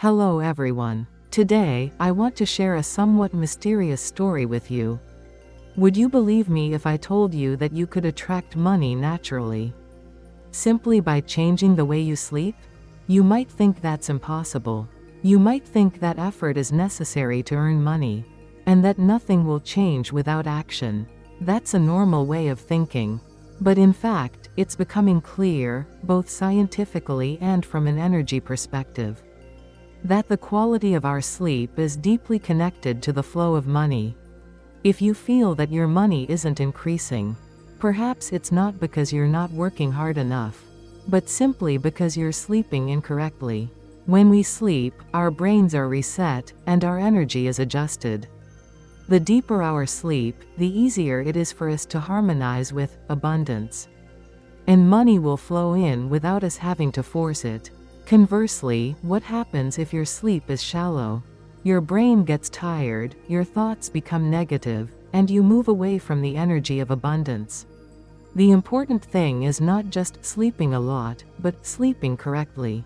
Hello everyone. Today, I want to share a somewhat mysterious story with you. Would you believe me if I told you that you could attract money naturally? Simply by changing the way you sleep? You might think that's impossible. You might think that effort is necessary to earn money, and that nothing will change without action. That's a normal way of thinking. But in fact, it's becoming clear, both scientifically and from an energy perspective, that the quality of our sleep is deeply connected to the flow of money. If you feel that your money isn't increasing, perhaps it's not because you're not working hard enough, but simply because you're sleeping incorrectly. When we sleep, our brains are reset, and our energy is adjusted. The deeper our sleep, the easier it is for us to harmonize with abundance. And money will flow in without us having to force it. Conversely, what happens if your sleep is shallow? Your brain gets tired, your thoughts become negative, and you move away from the energy of abundance. The important thing is not just sleeping a lot, but sleeping correctly.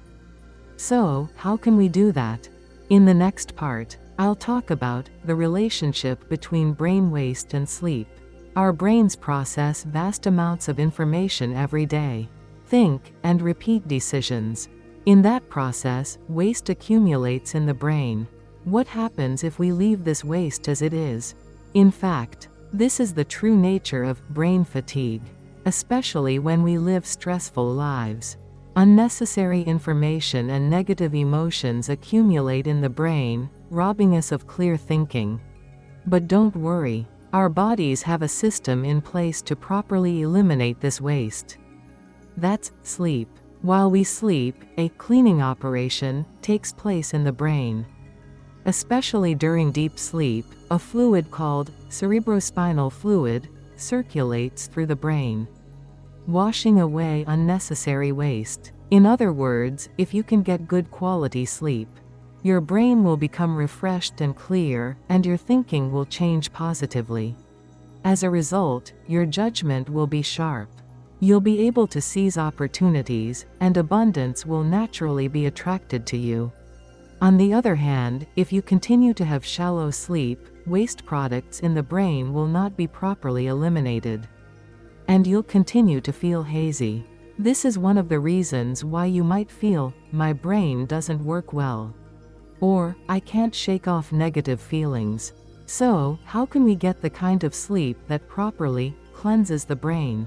So, how can we do that? In the next part, I'll talk about the relationship between brain waste and sleep. Our brains process vast amounts of information every day. Think and repeat decisions. In that process, waste accumulates in the brain. What happens if we leave this waste as it is? In fact, this is the true nature of brain fatigue, especially when we live stressful lives. Unnecessary information and negative emotions accumulate in the brain, robbing us of clear thinking. But don't worry, our bodies have a system in place to properly eliminate this waste. That's sleep. While we sleep, a cleaning operation takes place in the brain. Especially during deep sleep, a fluid called cerebrospinal fluid circulates through the brain, washing away unnecessary waste. In other words, if you can get good quality sleep, your brain will become refreshed and clear, and your thinking will change positively. As a result, your judgment will be sharp. You'll be able to seize opportunities, and abundance will naturally be attracted to you. On the other hand, if you continue to have shallow sleep, waste products in the brain will not be properly eliminated, and you'll continue to feel hazy. This is one of the reasons why you might feel, "My brain doesn't work well," or "I can't shake off negative feelings." So, how can we get the kind of sleep that properly cleanses the brain?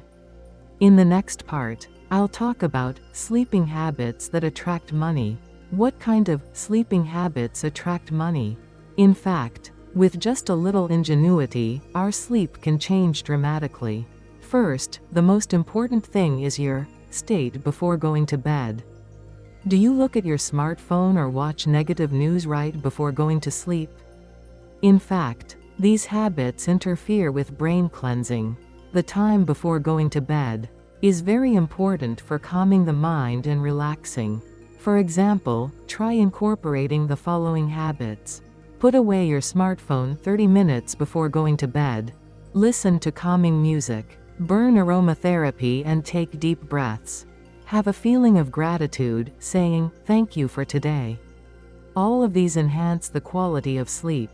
In the next part, I'll talk about sleeping habits that attract money. What kind of sleeping habits attract money? In fact, with just a little ingenuity, our sleep can change dramatically. First, the most important thing is your state before going to bed. Do you look at your smartphone or watch negative news right before going to sleep? In fact, these habits interfere with brain cleansing. The time before going to bed is very important for calming the mind and relaxing. For example, try incorporating the following habits. Put away your smartphone 30 minutes before going to bed. Listen to calming music. Burn aromatherapy and take deep breaths. Have a feeling of gratitude, saying, "Thank you for today." All of these enhance the quality of sleep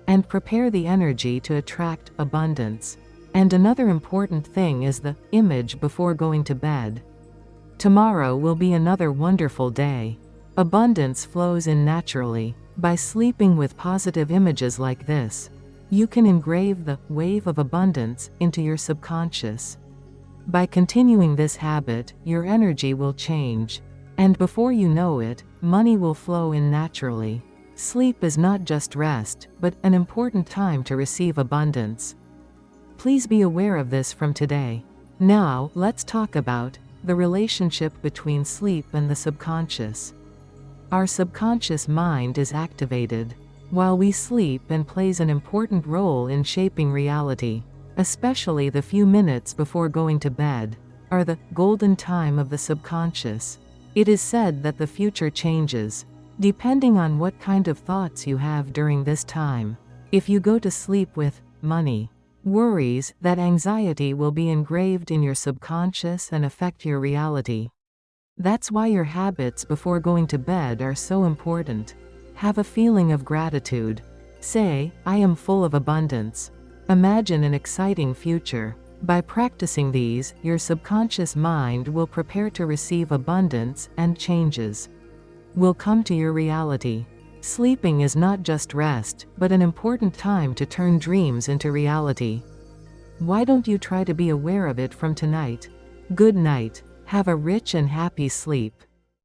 and prepare the energy to attract abundance. And another important thing is the image before going to bed. Tomorrow will be another wonderful day. Abundance flows in naturally. By sleeping with positive images like this, you can engrave the wave of abundance into your subconscious. By continuing this habit, your energy will change. And before you know it, money will flow in naturally. Sleep is not just rest, but an important time to receive abundance. Please be aware of this from today. Now, let's talk about the relationship between sleep and the subconscious. Our subconscious mind is activated while we sleep and plays an important role in shaping reality. Especially the few minutes before going to bed are the golden time of the subconscious. It is said that the future changes depending on what kind of thoughts you have during this time. If you go to sleep with money worries, that anxiety will be engraved in your subconscious and affect your reality. That's why your habits before going to bed are so important. Have a feeling of gratitude. Say, I am full of abundance. Imagine an exciting future. By practicing these, your subconscious mind will prepare to receive abundance, and changes will come to your reality. Sleeping is not just rest, but an important time to turn dreams into reality. Why don't you try to be aware of it from tonight? Good night. Have a rich and happy sleep.